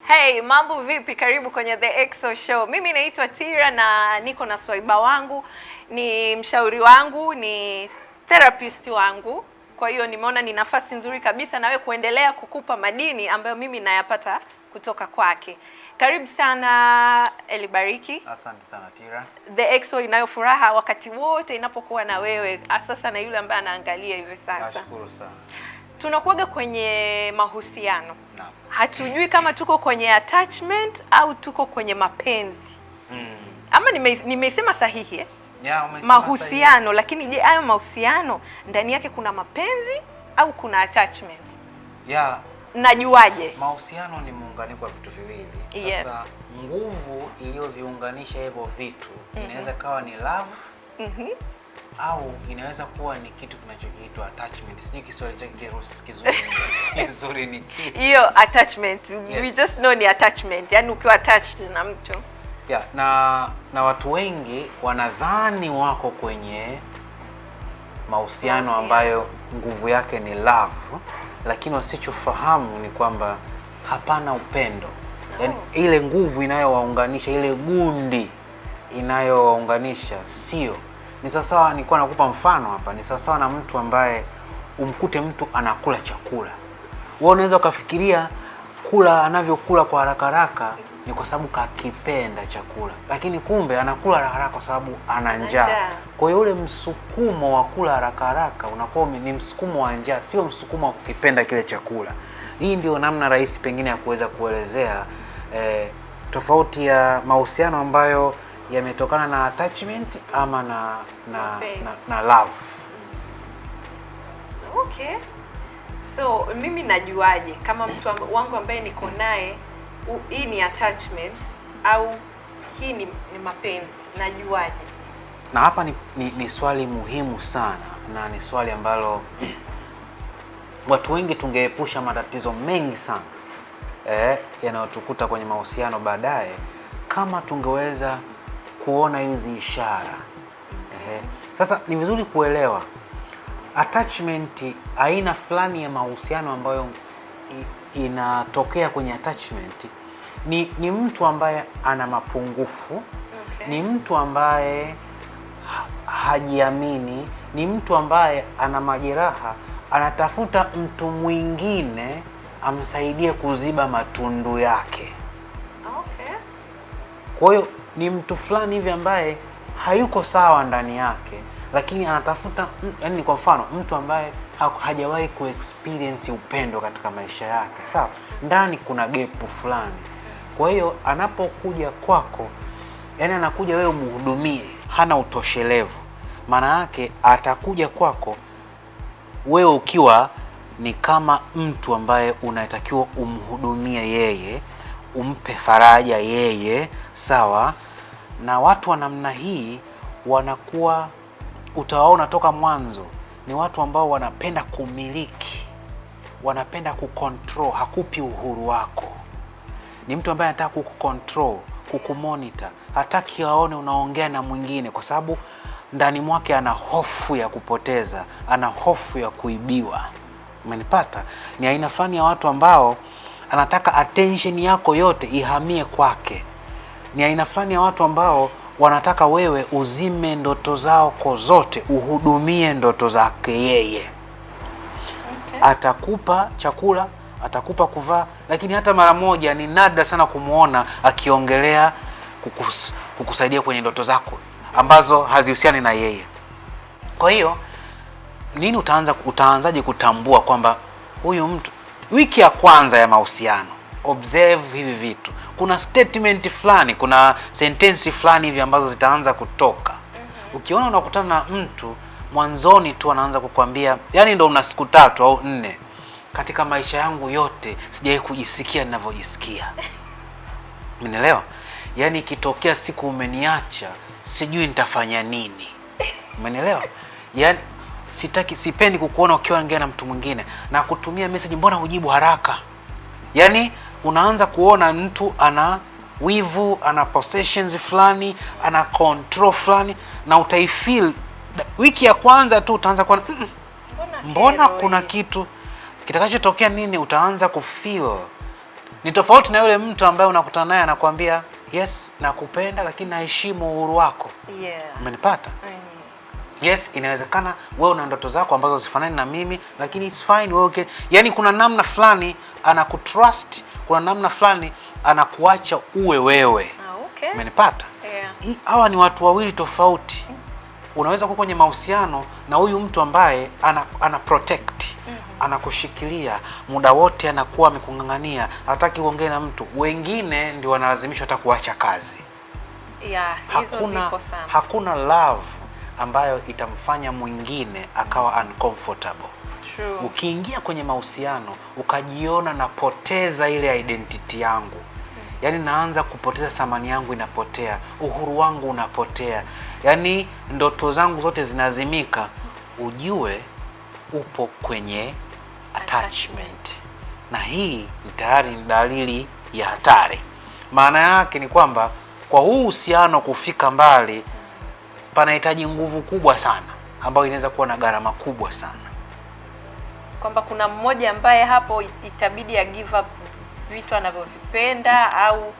Hey, mambo vipi? Karibu kwenye The Exo Show. Mimi naitwa Tira na niko na swaiba wangu, ni mshauri wangu, ni therapist wangu. Kwa hiyo nimeona ni nafasi nzuri kabisa nawe kuendelea kukupa madini ambayo mimi nayapata kutoka kwake. Karibu sana Elibariki. Asante sana Tira. The Exo inayo furaha wakati wote inapokuwa na wewe, sasa na yule ambaye anaangalia hivi sasa. Nashukuru sana. Tunakuaga kwenye mahusiano. Naam. Hatujui kama tuko kwenye attachment au tuko kwenye mapenzi. Ama nimesema sahihi eh? Yeah, mahusiano sahihi. Lakini je, hayo mahusiano ndani yake kuna mapenzi au kuna attachment? Yeah. Najuaje? Mahusiano ni muunganiko wa vitu viwili. Yes. Sasa nguvu iliyoviunganisha hivyo vitu inaweza kawa ni love. Au inaweza kuwa ni kitu kinachokiitwa attachment. Sijui Kiswahili chake kizuri ni kitu. Hiyo attachment. Yes. We just know ni attachment. Yaani ukiwa attached na mtu. Yeah, na watu wengi wanadhani wako kwenye mahusiano ambayo nguvu yake ni love, lakini wasichofahamu ni kwamba hapana upendo. Yaani ile nguvu inayowaunganisha, ile gundi inayowaunganisha sio. Ni sawasawa, nilikuwa nakupa mfano hapa, ni sawasawa na mtu ambaye umkute mtu anakula chakula. Wewe unaweza ukafikiria kula anavyokula kwa haraka haraka ni kwa sababu kakipenda chakula, lakini kumbe anakula haraka haraka kwa sababu ana njaa. Kwa hiyo ule msukumo wa kula haraka haraka unakuwa ni msukumo wa njaa, sio msukumo wa kukipenda kile chakula. Hii ndio namna rahisi pengine ya kuweza kuelezea tofauti ya mahusiano ambayo yametokana na attachment ama na love. Okay. So mimi najuaje kama mtu wangu ambaye niko naye hii ni attachment au hii ni mapenzi? Najuaje? Na hapa ni swali muhimu sana, na ni swali ambalo watu wengi tungeepusha matatizo mengi sana yanayotukuta kwenye mahusiano baadaye kama tungeweza kuona hizi ishara. Sasa ni vizuri kuelewa attachment, aina fulani ya mahusiano ambayo inatokea kwenye attachment ni mtu ambaye ana mapungufu. Ni mtu ambaye hajiamini, ni mtu ambaye ana majeraha, anatafuta mtu mwingine amsaidie kuziba matundu yake. Okay. Kwa hiyo ni mtu fulani hivi ambaye hayuko sawa ndani yake, lakini anatafuta, yaani kwa mfano mtu ambaye hajawahi kuexperience upendo katika maisha yake. Sawa? Ndani kuna gepu fulani. Kwa hiyo anapokuja kwako, yaani anakuja wewe umhudumie, hana utoshelevu. Maana yake atakuja kwako wewe ukiwa ni kama mtu ambaye unatakiwa umhudumie yeye, umpe faraja yeye, sawa? Na watu wa namna hii wanakuwa, utawaona toka mwanzo, ni watu ambao wanapenda kumiliki, wanapenda kucontrol, hakupi uhuru wako. Ni mtu ambaye anataka kukucontrol, kukumonitor, hataki aone unaongea na mwingine kwa sababu ndani mwake ana hofu ya kupoteza, ana hofu ya kuibiwa. Umenipata? Ni aina fulani ya watu ambao anataka attention yako yote ihamie kwake. Ni aina fulani ya watu ambao wanataka wewe uzime ndoto zako zote, uhudumie ndoto zake yeye. Okay. Atakupa chakula, atakupa kuvaa, lakini hata mara moja ni nadra sana kumuona akiongelea kukusaidia kwenye ndoto zako ambazo hazihusiani na yeye. Kwa hiyo nini utaanzaje kutambua kwamba huyu mtu? Wiki ya kwanza ya mahusiano, observe hivi vitu. Kuna statement fulani, kuna sentensi fulani hivi ambazo zitaanza kutoka. Ukiona unakutana na mtu mwanzoni tu anaanza kukwambia, yani ndio una siku 3 au 4, katika maisha yangu yote sijawahi kujisikia ninavyojisikia. Umeelewa? Yani ikitokea siku umeniacha, sijui nitafanya nini. Umeelewa? Yani sipendi kukuona ukiwa ongea na mtu mwingine na kutumia message, mbona hujibu haraka? Yani unaanza kuona mtu ana wivu, ana possessions fulani, ana control fulani, na utaifeel wiki ya kwanza tu utaanza kuona mbona kuna kitu kitakachotokea nini. Utaanza kufeel Ni tofauti na yule mtu ambaye unakutana naye anakuambia yes nakupenda lakini naheshimu uhuru wako. Yeah. Umenipata? Yes, inawezekana wewe una ndoto zako ambazo zifanani na mimi, lakini it's fine wewe okay. Yaani kuna namna fulani anakutrust, kuna namna fulani anakuacha uwe wewe. Okay. Umenipata? Yeah. Hawa ni watu wawili tofauti. Unaweza kuwa kwenye mahusiano na huyu mtu ambaye ana protect, anakushikilia muda wote, anakuwa amekungangania, hataki uongee na mtu. Wengine ndio wanalazimishwa hata kuacha kazi. Yeah, hizo zipo sana. Hakuna love ambayo itamfanya mwingine akawa uncomfortable. True. Ukiingia kwenye mahusiano ukajiona napoteza ile identity yangu, yaani naanza kupoteza thamani yangu, inapotea uhuru wangu, unapotea, yaani ndoto zangu zote zinazimika, ujue upo kwenye attachment. Na hii tayari ni dalili ya hatari. Maana yake ni kwamba kwa huu uhusiano kufika mbali panahitaji nguvu kubwa sana ambayo inaweza kuwa na gharama kubwa sana. Kwamba kuna mmoja ambaye hapo itabidi ya give up vitu anavyovipenda au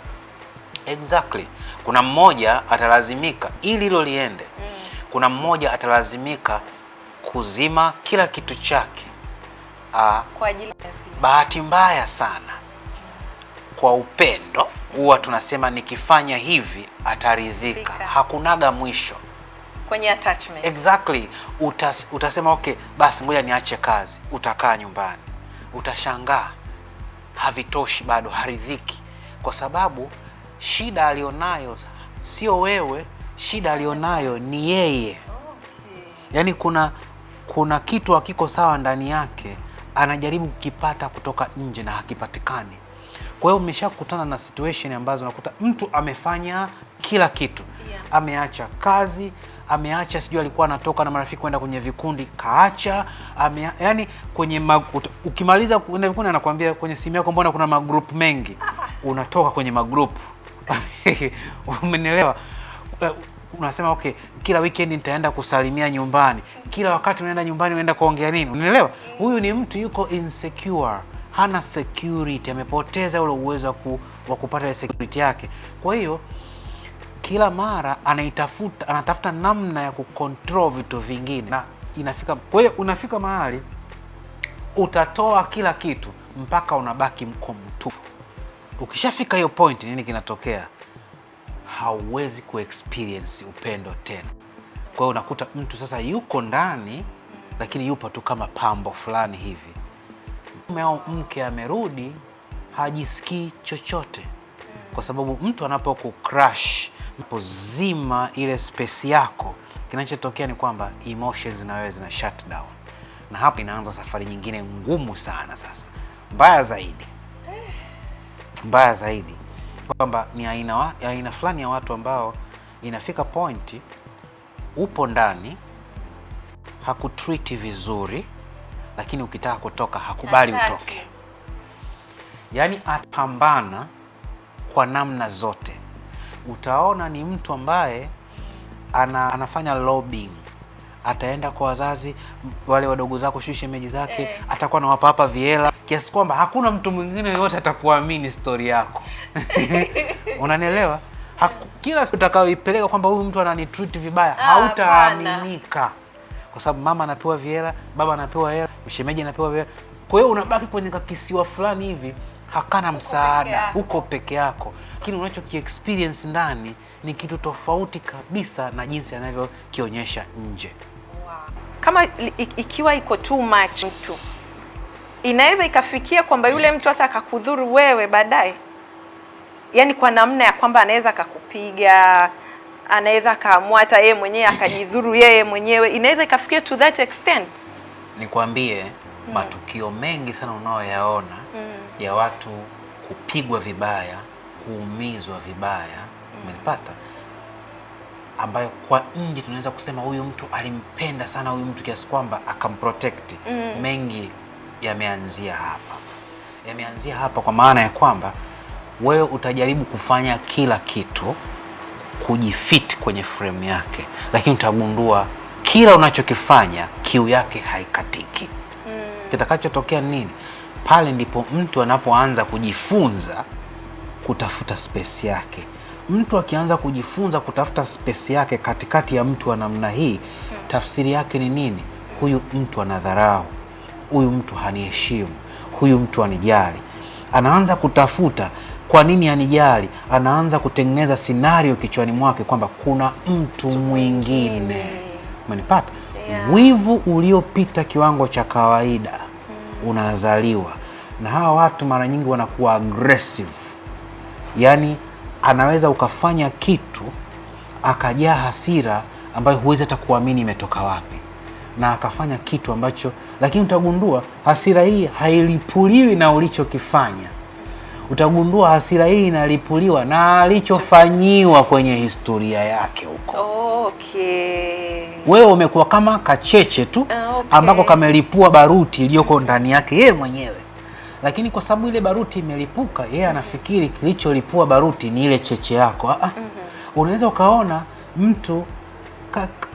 exactly. Kuna mmoja atalazimika ili hilo liende. Kuna mmoja atalazimika kuzima kila kitu chake. Kwa ajili ya bahati mbaya sana kwa upendo huwa tunasema nikifanya hivi ataridhika. Hakunaga mwisho kwenye attachment. Exactly. Utasema okay, basi ngoja niache kazi. Utakaa nyumbani. Utashangaa havitoshi bado, haridhiki, kwa sababu shida alionayo sio wewe, shida alionayo ni yeye. Okay. Yaani kuna kitu hakiko sawa ndani yake, anajaribu kukipata kutoka nje na hakipatikani. Kwa hiyo umeshakutana na situation ambazo unakuta mtu amefanya kila kitu. Yeah. Ameacha kazi, ameacha sijui alikuwa anatoka na marafiki kwenda kwenye vikundi, kaacha, yaani kwenye ukimaliza kwenda vikundi anakuambia kwenye simu yako mbona kuna magroup mengi. Unatoka kwenye magroup. Umenielewa? Unasema okay, kila weekend nitaenda kusalimia nyumbani. Kila wakati unaenda nyumbani unaenda kuongea nini? Unielewa? Huyu ni mtu yuko insecure, hana security, amepoteza ule uwezo wa kupata ile security yake. Kwa hiyo kila mara anatafuta namna ya kucontrol vitu vingine, na kwa hiyo unafika mahali utatoa kila kitu mpaka unabaki mko mtupu. Ukishafika hiyo point, nini kinatokea? Hauwezi kuexperience upendo tena. Kwa hiyo unakuta mtu sasa yuko ndani lakini yupo tu kama pambo fulani hivi. Mume au mke amerudi, hajisikii chochote, kwa sababu mtu anapokucrush, unapozima ile space yako, kinachotokea ni kwamba emotions na wewe zina shut down, na hapo inaanza safari nyingine ngumu sana. Sasa mbaya zaidi kwamba ni aina fulani ya watu ambao inafika point upo ndani, hakutreat vizuri, lakini ukitaka kutoka hakubali utoke. Yaani atapambana kwa namna zote. Utaona ni mtu ambaye anafanya lobbying. Ataenda kwa wazazi, wale wadogo zako, shemeji zake, atakuwa anawapa hapa viela kiasi kwamba hakuna mtu mwingine yote atakuamini story yako. Unanielewa? Kila utakayoipeleka kwamba huyu mtu ananitreat vibaya, hautaaminika. Kwa sababu mama anapewa viela, baba anapewa hela, shemeji anapewa viela. Kwa hiyo unabaki kwenye kisiwa fulani hivi, hakana msaada, uko peke yako. Lakini unachokiexperience ndani ni kitu tofauti kabisa na jinsi anavyokionyesha nje. Wow. Kama ikiwa iko too much mtu, inaweza ikafikia kwamba yule mtu hata akakudhuru wewe baadaye. Yaani kwa namna ya kwamba anaweza akakupiga, anaweza akaamua hata yeye mwenyewe akajidhuru yeye mwenyewe. Inaweza ikafikia to that extent. Nikwambie matukio mengi sana unaoyaona ya watu kupigwa vibaya, kuumizwa vibaya, umenipata? Ambayo kwa nje tunaweza kusema huyu mtu alimpenda sana huyu mtu kiasi kwamba akamprotect. Mengi yameanzia hapa kwa maana ya kwamba wewe utajaribu kufanya kila kitu kujifit kwenye frame yake, lakini utagundua kila unachokifanya kiu yake haikatiki. Kitakachotokea nini? pale ndipo mtu anapoanza kujifunza kutafuta space yake. Mtu akianza kujifunza kutafuta space yake katikati ya mtu wa namna hii, tafsiri yake ni nini? Huyu mtu anadharau, huyu mtu haniheshimu, huyu mtu anijali. Anaanza kutafuta kwa nini anijali, anaanza kutengeneza scenario kichwani mwake kwamba kuna mtu mwingine. Umenipata? Yeah. Wivu uliopita kiwango cha kawaida unazaliwa, na hawa watu mara nyingi wanakuwa aggressive. Yaani anaweza ukafanya kitu akajaa hasira ambayo huwezi hata kuamini imetoka wapi, na akafanya kitu ambacho, lakini utagundua hasira hii hailipuliwi na ulichokifanya. Utagundua hasira hii inalipuliwa na alichofanyiwa kwenye historia yake huko. Okay. Wewe umekuwa kama kacheche tu ambako kamelipua baruti iliyoko ndani yake yeye mwenyewe. Lakini kwa sababu ile baruti imelipuka, yeye anafikiri kilicholipua baruti ni ile cheche yako. Unaweza ukaona mtu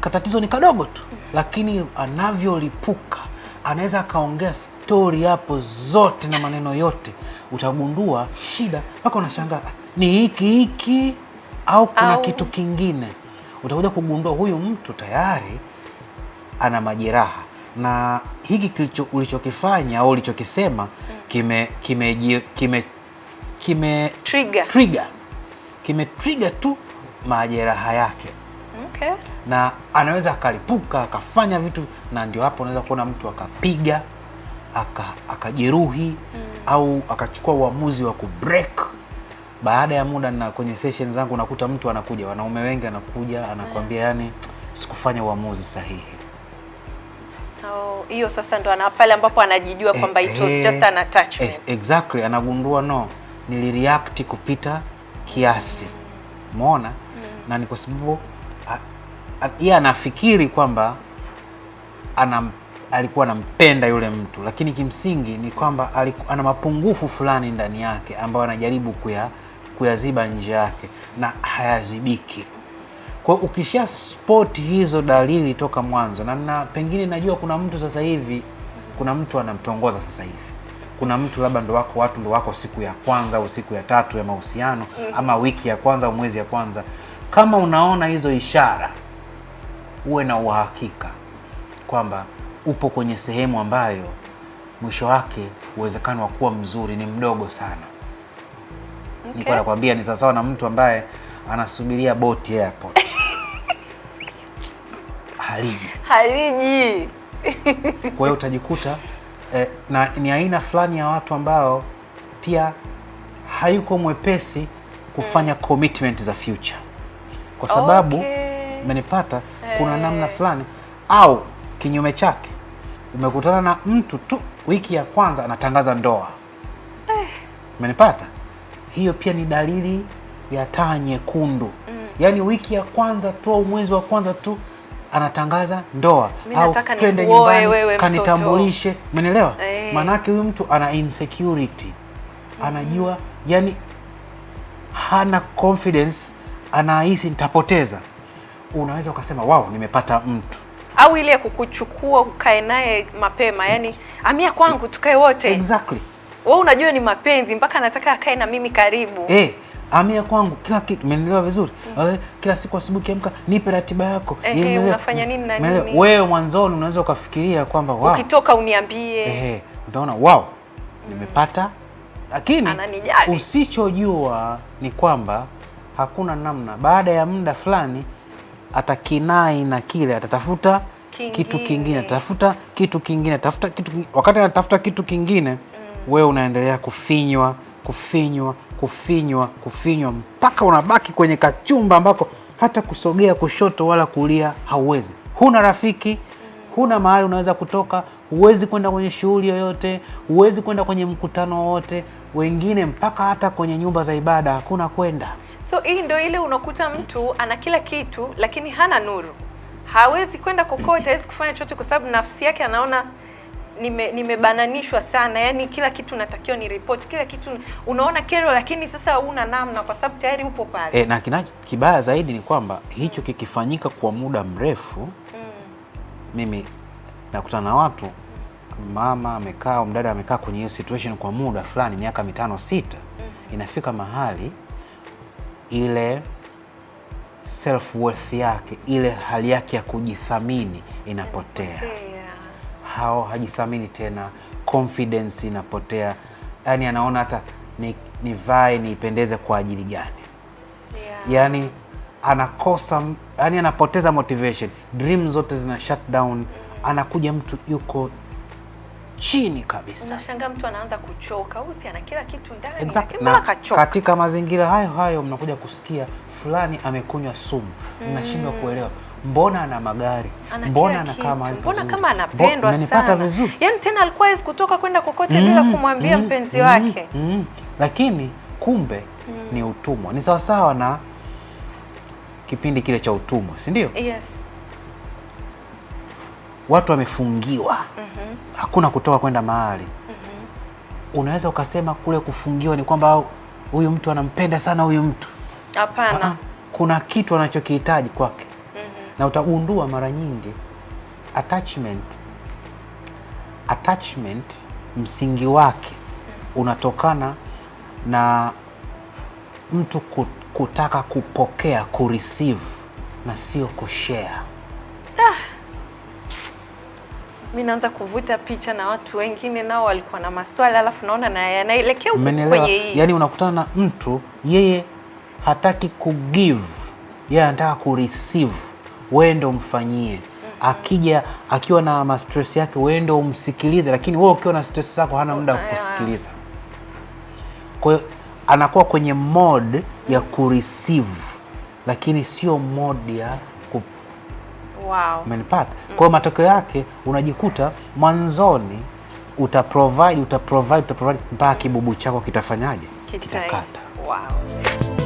katatizo ni kadogo tu, lakini anavyolipuka anaweza akaongea story hapo zote na maneno yote. Utagundua shida mpaka unashangaa ni hiki au kuna kitu kingine. Utakuja kugundua huyu mtu tayari ana majeraha, na hiki ulichokifanya au ulichokisema trigger tu majeraha yake. Okay. Na anaweza akalipuka akafanya vitu, na ndio hapo unaweza kuona mtu akapiga akajeruhi au akachukua uamuzi wa kubreak. Baada ya muda, na kwenye session zangu nakuta mtu anakuja, wanaume wengi anakuja anakuambia yani sikufanya uamuzi sahihi. Hiyo sasa ndo pale ambapo anajijua kwamba it was just an attachment. Exactly, anagundua no, nilireact kupita kiasi. Umeona? Na ni kwa sababu yeye anafikiri kwamba alikuwa anampenda yule mtu, lakini kimsingi ni kwamba ana mapungufu fulani ndani yake ambayo anajaribu kuyaziba nje yake na hayazibiki. Kwa ukisha spot hizo dalili toka mwanzo, na pengine najua kuna mtu sasa hivi, kuna mtu anamtongoza sasa hivi, kuna mtu labda watu ndo wako siku ya kwanza au siku ya tatu ya mahusiano, ama wiki ya kwanza au mwezi ya kwanza. Kama unaona hizo ishara, uwe na uhakika kwamba upo kwenye sehemu ambayo mwisho wake uwezekano wa kuwa mzuri ni mdogo sana. Okay. Niko nakwambia ni sawa na mtu ambaye anasubiria boti airport. Haliji. Kwa hiyo utajikuta na ni aina fulani ya watu ambao pia hayuko mwepesi kufanya commitment za future. Kwa sababu umenipata, kuna namna fulani au kinyume chake, umekutana na mtu tu wiki ya kwanza anatangaza ndoa. Umenipata? Hiyo pia ni dalili ya taa nyekundu. Yaani wiki ya kwanza tu au mwezi wa kwanza tu anatangaza ndoa, au twende nyumbani kanitambulishe. Umeelewa? Manake huyu mtu ana insecurity. Anajua yani hana confidence, anahisi nitapoteza. Unaweza ukasema wow, nimepata mtu. Au ile kukuchukua ukae naye mapema, yani amia kwangu tukae wote. Exactly. Wewe unajua ni mapenzi mpaka anataka akae na mimi karibu. Amia kwangu kila kitu. Umeelewa vizuri? Kila siku asubuhi kiamka nipe ratiba yako. Unafanya nini na nini? Wewe mwanzoni unaweza ukafikiria kwamba wow, ukitoka uniambie. Utaona wow, nimepata. Lakini ananijali. Usichojua ni kwamba hakuna namna, baada ya muda fulani atakinai na kile, atatafuta kitu kingine, atatafuta kitu kingine, atafuta kitu kingine. Wakati anatafuta kitu kingine, wewe unaendelea kufinywa mpaka unabaki kwenye kachumba ambako hata kusogea kushoto wala kulia hauwezi. Huna rafiki, huna mahali unaweza kutoka, huwezi kwenda kwenye shughuli yoyote, huwezi kwenda kwenye mkutano wote, wengine mpaka hata kwenye nyumba za ibada hakuna kwenda. So hii ndio ile unakuta mtu ana kila kitu lakini hana nuru. Hawezi kwenda kokote, hawezi kufanya chochote kwa sababu nafsi yake anaona nimebananishwa sana. Yaani kila kitu natakiwa ni report, kila kitu unaona kero, lakini sasa huna namna kwa sababu tayari upo pale. Na kibaya zaidi ni kwamba hicho kikifanyika kwa muda mrefu, mimi nakutana na watu mama amekaa, mdada amekaa kwenye hiyo situation kwa muda fulani, miaka 5 6, inafika mahali ile self worth yake, ile hali yake ya kujithamini inapotea. Hajithamini tena, confidence inapotea. Yani anaona hata nivae niipendeze kwa ajili gani? Yani anakosa, yani anapoteza motivation, dream zote zina shut down. Anakuja mtu yuko chini kabisa. Unashangaa mtu anaanza kuchoka, usi ana kila kitu ndani, exactly. Mbona kachoka? Katika mazingira hayo mnakuja kusikia fulani amekunywa sumu. Mnashindwa kuelewa. Mbona ana magari? Mbona anakaa mahali pazuri? Mbona kama anapendwa sana? Umenipata vizuri? Yaani tena alikuwa hawezi kutoka kwenda kokote bila kumwambia mpenzi wake. Lakini kumbe ni utumwa. Ni sawa sawa na kipindi kile cha utumwa, si ndio? Yes. Watu wamefungiwa. Hakuna kutoka kwenda mahali. Unaweza ukasema kule kufungiwa ni kwamba huyu mtu anampenda sana huyu mtu. Hapana. Kuna kitu anachokihitaji kwake. Na utagundua mara nyingi attachment msingi wake unatokana na mtu kutaka kupokea, kureceive na sio kushare. Mimi naanza kuvuta picha na watu wengine nao walikuwa na maswali, alafu naona na yanaelekea kwenye hii. Yaani unakutana na mtu yeye hataki kugive, yeye anataka kureceive. Wewe ndo mfanyie. Akija akiwa na stress yake, wewe ndo umsikilize, lakini wewe ukiwa na stress zako hana muda wa kusikiliza. Kwa hiyo anakuwa kwenye mode ya kureceive, lakini sio mode ya Umenipata? Kwa hiyo matokeo yake unajikuta mwanzoni utaprovide mpaka kibubu chako kitafanyaje? Kitakata. Wow.